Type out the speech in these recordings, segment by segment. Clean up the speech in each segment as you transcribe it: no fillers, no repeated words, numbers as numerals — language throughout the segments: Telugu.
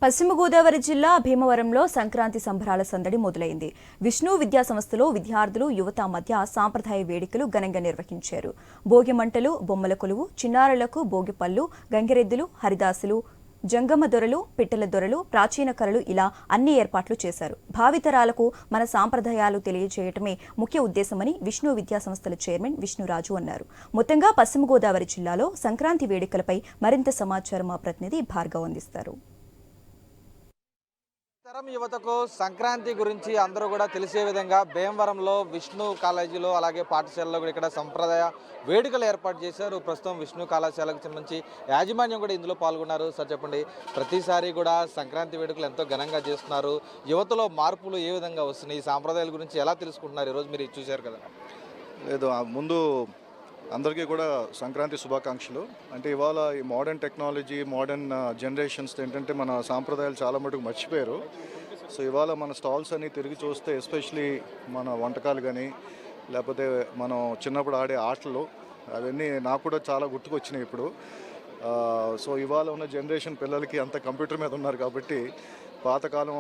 పశ్చిమ గోదావరి జిల్లా భీమవరంలో సంక్రాంతి సంబరాల సందడి మొదలైంది. విష్ణు విద్యా సంస్థలో విద్యార్థులు యువత మధ్య సాంప్రదాయ వేడుకలు ఘనంగా నిర్వహించారు. భోగి మంటలు, బొమ్మల కొలువు, చిన్నారులకు భోగిపళ్ళు, గంగిరెద్దులు, హరిదాసులు, జంగమ దొరలు, పిట్టల దొరలు, ప్రాచీన కళలు ఇలా అన్ని ఏర్పాట్లు చేశారు. భావితరాలకు మన సాంప్రదాయాలు తెలియజేయటమే ముఖ్య ఉద్దేశమని విష్ణు విద్యా సంస్థల చైర్మన్ విష్ణురాజు అన్నారు. మొత్తంగా పశ్చిమ గోదావరి జిల్లాలో సంక్రాంతి వేడుకలపై మరింత సమాచారం మా ప్రతినిధి భార్గవ్ అందిస్తారు. తరం యువతకు సంక్రాంతి గురించి అందరూ కూడా తెలిసే విధంగా భీమవరంలో విష్ణు కాలేజీలో అలాగే పాఠశాలలో కూడా ఇక్కడ సంప్రదాయ వేడుకలు ఏర్పాటు చేశారు. ప్రస్తుతం విష్ణు కళాశాలకు సంబంధించి యాజమాన్యం కూడా ఇందులో పాల్గొన్నారు. సార్ చెప్పండి, ప్రతిసారి కూడా సంక్రాంతి వేడుకలు ఎంతో ఘనంగా చేస్తున్నారు. యువతలో మార్పులు ఏ విధంగా వస్తున్నాయి, ఈ సాంప్రదాయాల గురించి ఎలా తెలుసుకుంటున్నారు? ఈరోజు మీరు చూశారు కదా. లేదు, ముందు అందరికీ కూడా సంక్రాంతి శుభాకాంక్షలు. అంటే ఇవాళ ఈ మోడర్న్ టెక్నాలజీ, మోడర్న్ జనరేషన్స్ ఏంటంటే మన సాంప్రదాయాలు చాలా మటుకు మర్చిపోయారు. సో ఇవాళ మన స్టాల్స్ అన్ని తిరిగి చూస్తే ఎస్పెషలీ మన వంటకాలు కానీ లేకపోతే మనం చిన్నప్పుడు ఆడే ఆటలు అవన్నీ నాకు కూడా చాలా గుర్తుకొచ్చినాయి ఇప్పుడు. సో ఇవాళ ఉన్న జనరేషన్ పిల్లలకి అంత కంప్యూటర్ మీద ఉన్నారు కాబట్టి పాతకాలం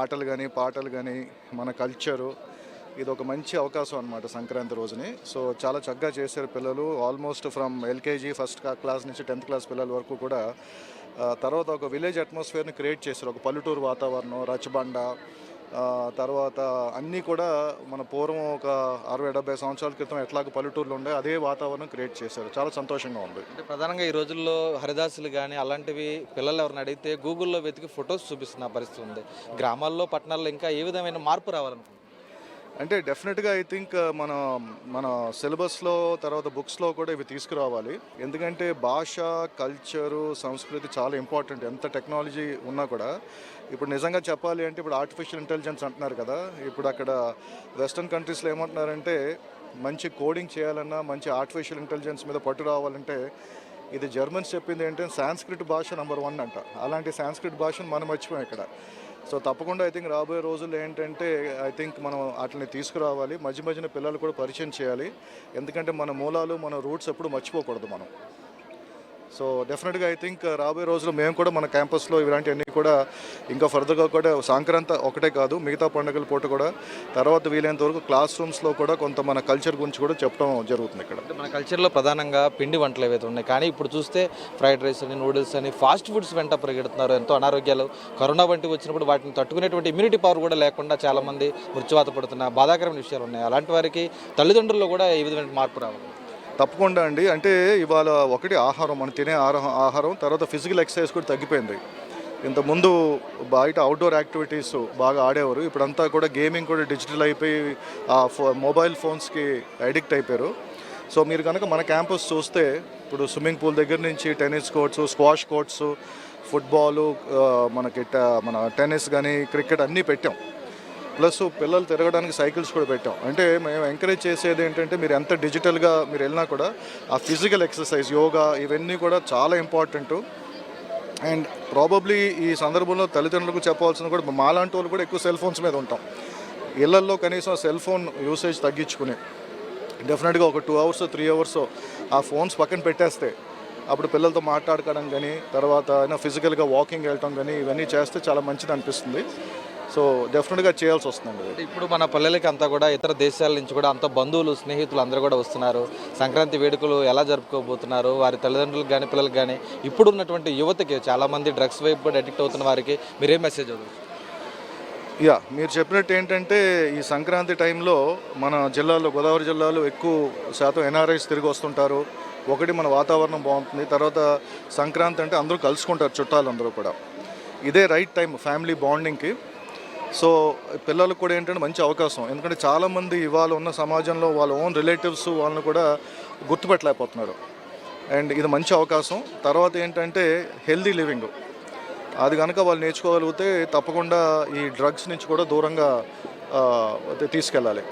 ఆటలు కానీ పాటలు కానీ మన కల్చరు ఇది ఒక మంచి అవకాశం అనమాట సంక్రాంతి రోజుని. సో చాలా చక్కగా చేశారు పిల్లలు. Almost from LKG first class నుంచి 10th క్లాస్ పిల్లల వరకు కూడా. తర్వాత ఒక విలేజ్ అట్మాస్ఫియర్ని క్రియేట్ చేశారు. ఒక పల్లెటూరు వాతావరణం, రచ్చబండ, తర్వాత అన్నీ కూడా మన పూర్వం ఒక 60-70 సంవత్సరాల క్రితం ఎట్లాగ పల్లెటూరులో ఉండే అదే వాతావరణం క్రియేట్ చేశారు. చాలా సంతోషంగా ఉంది. అంటే ప్రధానంగా ఈ రోజుల్లో హరిదాసులు కానీ అలాంటివి పిల్లలు ఎవరిని అడిగితే గూగుల్లో వెతికి ఫొటోస్ చూపిస్తున్న పరిస్థితి ఉంది. గ్రామాల్లో పట్టణాల్లో ఇంకా ఏ విధమైన మార్పు రావాలనుకుంటున్నారు? అంటే డెఫినెట్గా ఐ థింక్ మన సిలబస్లో తర్వాత బుక్స్లో కూడా ఇవి తీసుకురావాలి. ఎందుకంటే భాష, కల్చరు, సంస్కృతి చాలా ఇంపార్టెంట్. ఎంత టెక్నాలజీ ఉన్నా కూడా ఇప్పుడు నిజంగా చెప్పాలి అంటే ఇప్పుడు ఆర్టిఫిషియల్ ఇంటెలిజెన్స్ అంటున్నారు కదా. ఇప్పుడు అక్కడ వెస్టర్న్ కంట్రీస్లో ఏమంటున్నారంటే మంచి కోడింగ్ చేయాలన్నా, మంచి ఆర్టిఫిషియల్ ఇంటెలిజెన్స్ మీద పట్టు రావాలంటే ఇది జర్మన్స్ చెప్పింది ఏంటంటే సాంస్క్రిట్ భాష నెంబర్ 1 అంట. అలాంటి సాంస్క్రిట్ భాషను మనం మర్చిపోయాం ఇక్కడ. సో తప్పకుండా ఐ థింక్ రాబోయే రోజుల్లో ఏంటంటే ఐ థింక్ మనం వాటిని తీసుకురావాలి. మధ్యన పిల్లలు కూడా పరిచయం చేయాలి. ఎందుకంటే మన మూలాలు, మన రూట్స్ ఎప్పుడు మర్చిపోకూడదు మనం. సో డెఫినెట్గా ఐ థింక్ రాబోయే రోజుల్లో మేము కూడా మన క్యాంపస్లో ఇలాంటివన్నీ కూడా ఇంకా ఫర్దర్గా కూడా సంక్రాంతి ఒకటే కాదు, మిగతా పండుగల పూట కూడా తర్వాత వీలైనంత వరకు క్లాస్ రూమ్స్లో కూడా కొంత మన కల్చర్ గురించి కూడా చెప్పడం జరుగుతుంది. ఇక్కడ మన కల్చర్లో ప్రధానంగా పిండి వంటలు ఏవైతే ఉన్నాయి, కానీ ఇప్పుడు చూస్తే ఫ్రైడ్ రైస్ అని, నూడిల్స్ అని, ఫాస్ట్ ఫుడ్స్ వెంట పరిగెడుతున్నారు. ఎంతో అనారోగ్యాలు, కరోనా వంటివి వచ్చినప్పుడు వాటిని తట్టుకునేటువంటి ఇమ్యూనిటీ పవర్ కూడా లేకుండా చాలామంది మృత్యువాత పడుతున్న బాధాకరమైన విషయాలు ఉన్నాయి. అలాంటి వారికి తల్లిదండ్రుల్లో కూడా ఈ విధమైన మార్పు రావాలి. తప్పకుండా అండి. అంటే ఇవాళ ఒకటి ఆహారం, మనం తినే ఆహారం, తర్వాత ఫిజికల్ ఎక్సర్సైజ్ కూడా తగ్గిపోయింది. ఇంతకుముందు బయట అవుట్డోర్ యాక్టివిటీస్ బాగా ఆడేవారు. ఇప్పుడంతా కూడా గేమింగ్ కూడా డిజిటల్ అయిపోయి మొబైల్ ఫోన్స్కి అడిక్ట్ అయిపోయారు. సో మీరు కనుక మన క్యాంపస్ చూస్తే ఇప్పుడు స్విమ్మింగ్ పూల్ దగ్గర నుంచి tennis courts, squash courts, football, మన టెన్నిస్ కానీ క్రికెట్ అన్నీ పెట్టాం. ప్లస్ పిల్లలు తిరగడానికి సైకిల్స్ కూడా పెట్టాం. అంటే మేము ఎంకరేజ్ చేసేది ఏంటంటే మీరు ఎంత డిజిటల్గా మీరు వెళ్ళినా కూడా ఆ ఫిజికల్ ఎక్సర్సైజ్, యోగా ఇవన్నీ కూడా చాలా ఇంపార్టెంట్. అండ్ ప్రాబబ్లీ ఈ సందర్భంలో తల్లిదండ్రులకు చెప్పాల్సింది కూడా మాలాంటి వాళ్ళు కూడా ఎక్కువ సెల్ ఫోన్స్ మీద ఉంటాం. ఇళ్లల్లో కనీసం సెల్ ఫోన్ యూసేజ్ తగ్గించుకుని డెఫినెట్గా ఒక 2 hours 3 hours ఆ ఫోన్స్ పక్కన పెట్టేస్తే అప్పుడు పిల్లలతో మాట్లాడుకోవడం కానీ తర్వాత ఫిజికల్గా వాకింగ్ వెళ్ళటం కానీ ఇవన్నీ చేస్తే చాలా మంచిది అనిపిస్తుంది. సో డెఫినెట్గా చేయాల్సి వస్తుందండి. ఇప్పుడు మన పల్లెలకి అంతా కూడా ఇతర దేశాల నుంచి కూడా అంత బంధువులు, స్నేహితులు అందరూ కూడా వస్తున్నారు. సంక్రాంతి వేడుకలు ఎలా జరుపుకోబోతున్నారు? వారి తల్లిదండ్రులకు కానీ పిల్లలకు కానీ ఇప్పుడు ఉన్నటువంటి యువతకి చాలామంది డ్రగ్స్ వైపు కూడా అడిక్ట్ అవుతున్న వారికి మీరేం మెసేజ్ అవుతుంది? మీరు చెప్పినట్టు ఏంటంటే ఈ సంక్రాంతి టైంలో మన జిల్లాలో, గోదావరి జిల్లాలో ఎక్కువ శాతం ఎన్ఆర్ఐస్ తిరిగి వస్తుంటారు. ఒకటి మన వాతావరణం బాగుంటుంది, తర్వాత సంక్రాంతి అంటే అందరూ కలుసుకుంటారు, చుట్టాలు అందరూ కూడా. ఇదే రైట్ టైం ఫ్యామిలీ బాండింగ్కి. సో పిల్లలకు కూడా ఏంటంటే మంచి అవకాశం. ఎందుకంటే చాలామంది ఇవాళ ఉన్న సమాజంలో వాళ్ళ ఓన్ రిలేటివ్స్ వాళ్ళని కూడా గుర్తుపెట్టలేకపోతున్నారు. అండ్ ఇది మంచి అవకాశం. తర్వాత ఏంటంటే హెల్దీ లివింగ్, అది కనుక వాళ్ళు నేర్చుకోగలిగితే తప్పకుండా ఈ డ్రగ్స్ నుంచి కూడా దూరంగా తీసుకెళ్ళాలి.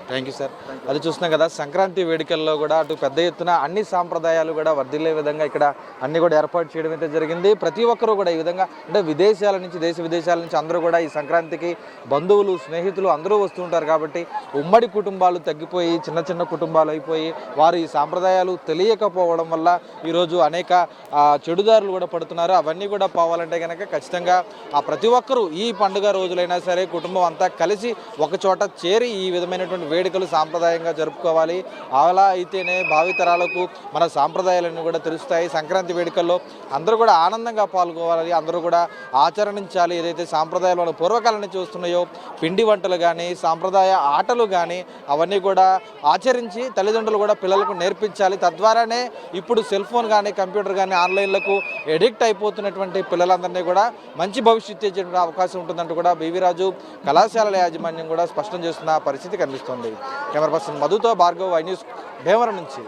Thank you sir. అది చూస్తున్నాం కదా, సంక్రాంతి వేడుకల్లో కూడా అటు పెద్ద ఎత్తున అన్ని సాంప్రదాయాలు కూడా వర్ధిల్లే విధంగా ఇక్కడ అన్ని కూడా ఏర్పాటు చేయడం అయితే జరిగింది. ప్రతి ఒక్కరూ కూడా ఈ విధంగా అంటే విదేశాల నుంచి దేశ విదేశాల నుంచి అందరూ కూడా ఈ సంక్రాంతికి బంధువులు స్నేహితులు అందరూ వస్తూ ఉంటారు. కాబట్టి ఉమ్మడి కుటుంబాలు తగ్గిపోయి చిన్న చిన్న కుటుంబాలు అయిపోయి వారు ఈ సాంప్రదాయాలు తెలియకపోవడం వల్ల ఈరోజు అనేక చెడుదారులు కూడా పడుతున్నారు. అవన్నీ కూడా పోవాలంటే కనుక ఖచ్చితంగా ప్రతి ఒక్కరూ ఈ పండుగ రోజులైనా సరే కుటుంబం అంతా కలిసి ఒక చోట చేరి ఈ విధమైనటువంటి వేడుకలు సాంప్రదాయంగా జరుపుకోవాలి. అలా అయితేనే భావితరాలకు మన సాంప్రదాయాలన్నీ కూడా తెలుస్తాయి. సంక్రాంతి వేడుకల్లో అందరూ కూడా ఆనందంగా పాల్గొవాలి, అందరూ కూడా ఆచరించాలి. ఏదైతే సాంప్రదాయాలు మన పూర్వకాలం నుంచి వస్తున్నాయో పిండి వంటలు కానీ సాంప్రదాయ ఆటలు కానీ అవన్నీ కూడా ఆచరించి తల్లిదండ్రులు కూడా పిల్లలకు నేర్పించాలి. తద్వారానే ఇప్పుడు సెల్ ఫోన్ కానీ కంప్యూటర్ కానీ ఆన్లైన్లకు ఎడిక్ట్ అయిపోతున్నటువంటి పిల్లలందరినీ కూడా మంచి భవిష్యత్తు ఇచ్చే అవకాశం ఉంటుందంటూ కూడా బివి రాజు కళాశాలల యాజమాన్యం కూడా స్పష్టం చేస్తున్న పరిస్థితి కనిపిస్తుంది. కెమెరా పర్సన్ మధుతో భార్గవ్, ఐ న్యూస్, భీమవరం నుంచి.